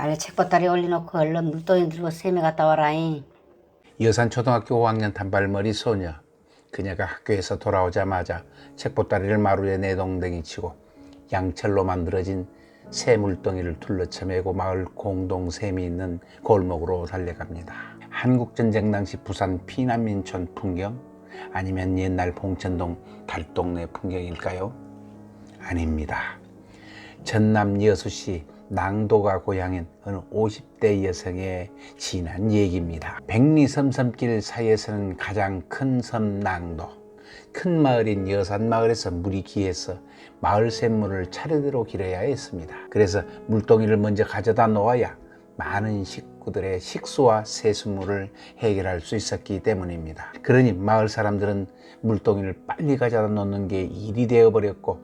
아래 책보따리 올려놓고 얼른 물동이 들고 샘에 갔다 와라잉. 여산초등학교 5학년 단발머리 소녀. 그녀가 학교에서 돌아오자마자 책보따리를 마루에 내동댕이 치고 양철로 만들어진 새 물동이를 둘러쳐 매고 마을 공동샘이 있는 골목으로 달려갑니다. 한국전쟁 당시 부산 피난민촌 풍경? 아니면 옛날 봉천동 달동네 풍경일까요? 아닙니다. 전남 여수시 낭도가 고향인 어느 50대 여성의 지난 얘기입니다. 백리섬섬길 사이에서는 가장 큰 섬 낭도, 큰 마을인 여산마을에서 물이 귀해서 마을 샘물을 차례대로 길어야 했습니다. 그래서 물동이를 먼저 가져다 놓아야 많은 식구들의 식수와 세수물을 해결할 수 있었기 때문입니다. 그러니 마을 사람들은 물동이를 빨리 가져다 놓는 게 일이 되어버렸고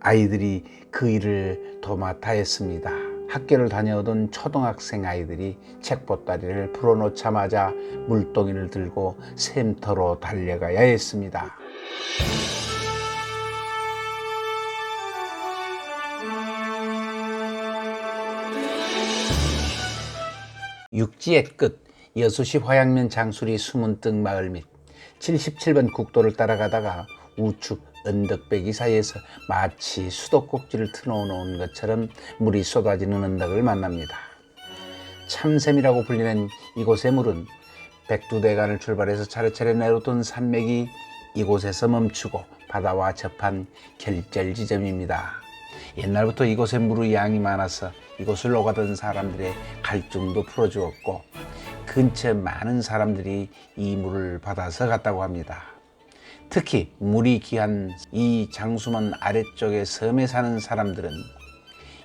아이들이 그 일을 도맡아 했습니다. 학교를 다녀오던 초등학생 아이들이 책보따리를 풀어놓자마자 물동이를 들고 샘터로 달려가야 했습니다. 육지의 끝 여수시 화양면 장수리 수문등 마을 및 77번 국도를 따라가다가 우측 언덕배기 사이에서 마치 수도꼭지를 틀어놓은 것처럼 물이 쏟아지는 언덕을 만납니다. 참샘이라고 불리는 이곳의 물은 백두대간을 출발해서 차례차례 내려오던 산맥이 이곳에서 멈추고 바다와 접한 결절 지점입니다. 옛날부터 이곳에 물의 양이 많아서 이곳을 오가던 사람들의 갈증도 풀어주었고 근처 많은 사람들이 이 물을 받아서 갔다고 합니다. 특히 물이 귀한 이 장수문 아래쪽의 섬에 사는 사람들은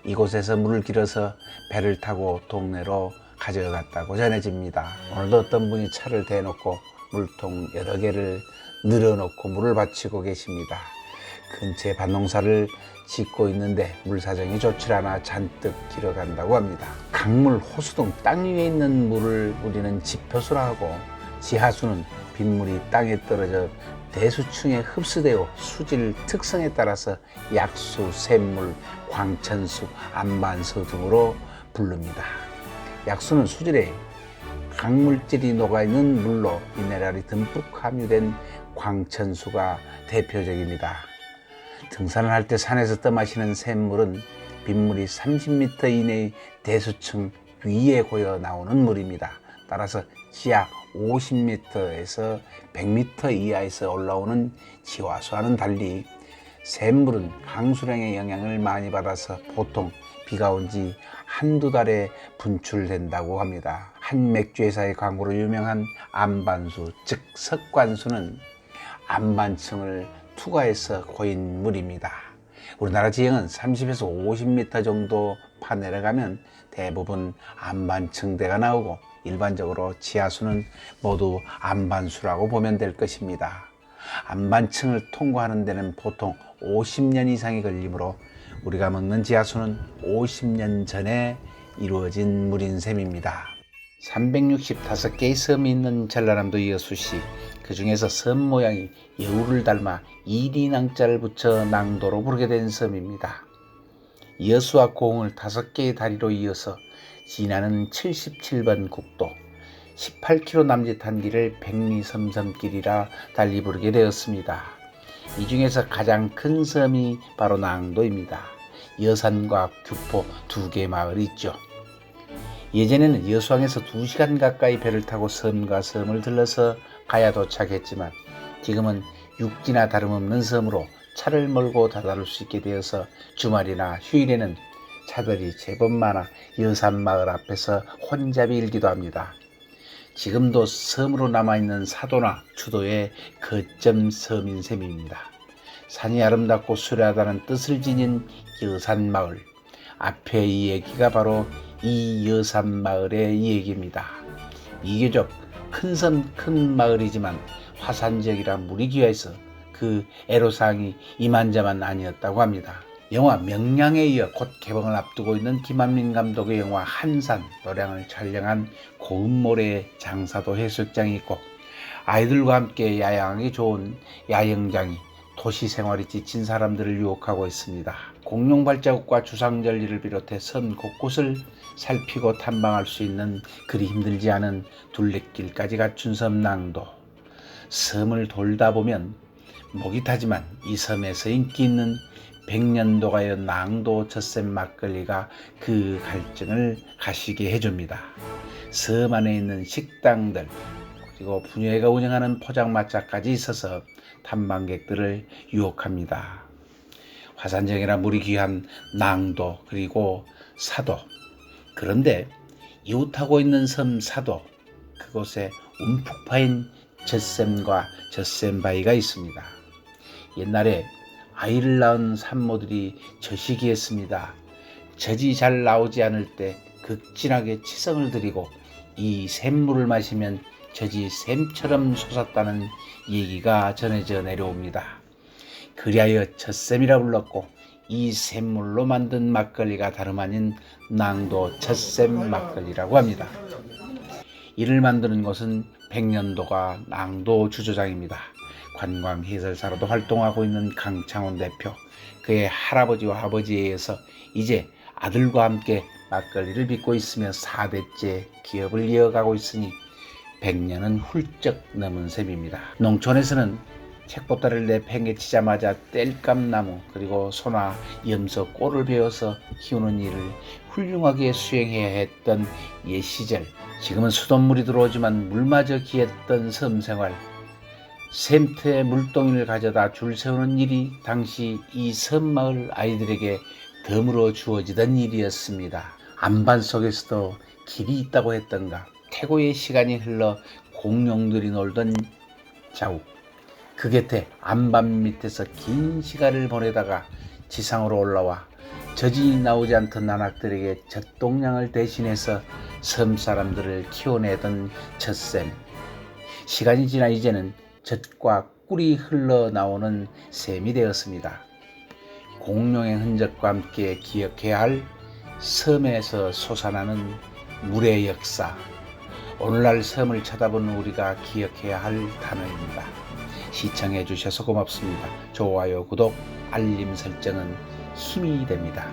이곳에서 물을 길어서 배를 타고 동네로 가져갔다고 전해집니다. 오늘도 어떤 분이 차를 대놓고 물통 여러 개를 늘어놓고 물을 받치고 계십니다. 근처에 밭농사를 짓고 있는데 물 사정이 좋지 않아 잔뜩 길어간다고 합니다. 강물, 호수 등 땅 위에 있는 물을 우리는 지표수라 하고 지하수는 빗물이 땅에 떨어져 대수층에 흡수되어 수질 특성에 따라서 약수, 샘물, 광천수, 안반수 등으로 부릅니다. 약수는 수질에 강물질이 녹아있는 물로 미네랄이 듬뿍 함유된 광천수가 대표적입니다. 등산을 할 때 산에서 떠마시는 샘물은 빗물이 30m 이내의 대수층 위에 고여 나오는 물입니다. 따라서 지하 50m에서 100m 이하에서 올라오는 지하수와는 달리 샘물은 강수량의 영향을 많이 받아서 보통 비가 온 지 한두 달에 분출된다고 합니다. 한 맥주회사의 광고로 유명한 안반수, 즉 석관수는 안반층을 투과해서 고인 물입니다. 우리나라 지형은 30에서 50m 정도 파 내려가면 대부분 안반층대가 나오고 일반적으로 지하수는 모두 안반수라고 보면 될 것입니다. 안반층을 통과하는 데는 보통 50년 이상이 걸리므로 우리가 먹는 지하수는 50년 전에 이루어진 물인 셈입니다. 365개의 섬이 있는 전라남도 여수시, 그 중에서 섬 모양이 여우를 닮아 이리낭자를 붙여 낭도로 부르게 된 섬입니다. 여수와 고흥을 5개의 다리로 이어서 지나는 77번 국도, 18km 남짓한 길을 백리섬섬길이라 달리 부르게 되었습니다. 이 중에서 가장 큰 섬이 바로 낭도입니다. 여산과 규포 2개 마을이 있죠. 예전에는 여수항에서 2시간 가까이 배를 타고 섬과 섬을 들러서 가야 도착했지만 지금은 육지나 다름없는 섬으로 차를 몰고 다다를 수 있게 되어서 주말이나 휴일에는 차들이 제법 많아 여산마을 앞에서 혼잡이 일기도 합니다. 지금도 섬으로 남아있는 사도나 추도의 거점 섬인 셈입니다. 산이 아름답고 수려하다는 뜻을 지닌 여산마을, 앞에 이 얘기가 바로 이 여산마을의 얘기입니다. 비교적 큰 섬 큰 마을이지만 화산지역이라 물이 귀해서 그 애로사항이 이만저만 아니었다고 합니다. 영화 명량에 이어 곧 개봉을 앞두고 있는 김한민 감독의 영화 한산 노량을 촬영한 고운모래 장사도 해수욕장이 있고 아이들과 함께 야영하기 좋은 야영장이 도시 생활이 지친 사람들을 유혹하고 있습니다. 공룡 발자국과 주상절리를 비롯해 섬 곳곳을 살피고 탐방할 수 있는 그리 힘들지 않은 둘레길까지 갖춘 섬 낭도. 섬을 돌다 보면 목이 타지만 이 섬에서 인기 있는 백년도가요 낭도 젖샘 막걸리가 그 갈증을 가시게 해줍니다. 섬 안에 있는 식당들 그리고 부녀회가 운영하는 포장마차까지 있어서 탐방객들을 유혹합니다. 화산정이라 물이 귀한 낭도 그리고 사도. 그런데 이웃하고 있는 섬 사도 그곳에 움푹 파인 젖샘과 젖샘바위가 있습니다. 옛날에 아이를 낳은 산모들이 젖이기했습니다. 젖이 잘 나오지 않을 때 극진하게 치성을 드리고 이 샘물을 마시면 젖이 샘처럼 솟았다는 얘기가 전해져 내려옵니다. 그리하여 젖샘이라 불렀고 이 샘물로 만든 막걸리가 다름 아닌 낭도 젖샘 막걸리라고 합니다. 이를 만드는 곳은 백년도가 낭도 주조장입니다. 관광 해설사로도 활동하고 있는 강창훈 대표, 그의 할아버지와 아버지에 의해서 이제 아들과 함께 막걸리를 빚고 있으며 4대째 기업을 이어가고 있으니 100년은 훌쩍 넘은 셈입니다. 농촌에서는 책보따리를 내팽개치자마자 땔감나무 그리고 소나 염소 꼴을 베어서 키우는 일을 훌륭하게 수행해야 했던 옛 시절, 지금은 수돗물이 들어오지만 물마저 귀했던 섬생활, 샘터에 물동이를 가져다 줄 세우는 일이 당시 이 섬마을 아이들에게 덤으로 주어지던 일이었습니다. 안반 속에서도 길이 있다고 했던가. 태고의 시간이 흘러 공룡들이 놀던 자욱, 그 곁에 안반 밑에서 긴 시간을 보내다가 지상으로 올라와 젖이 나오지 않던 나낙들에게 젖동량을 대신해서 섬 사람들을 키워내던 젖샘. 시간이 지나 이제는 젖과 꿀이 흘러나오는 샘이 되었습니다. 공룡의 흔적과 함께 기억해야 할 섬에서 솟아나는 물의 역사. 오늘날 섬을 쳐다보는 우리가 기억해야 할 단어입니다. 시청해 주셔서 고맙습니다. 좋아요, 구독, 알림 설정은 힘이 됩니다.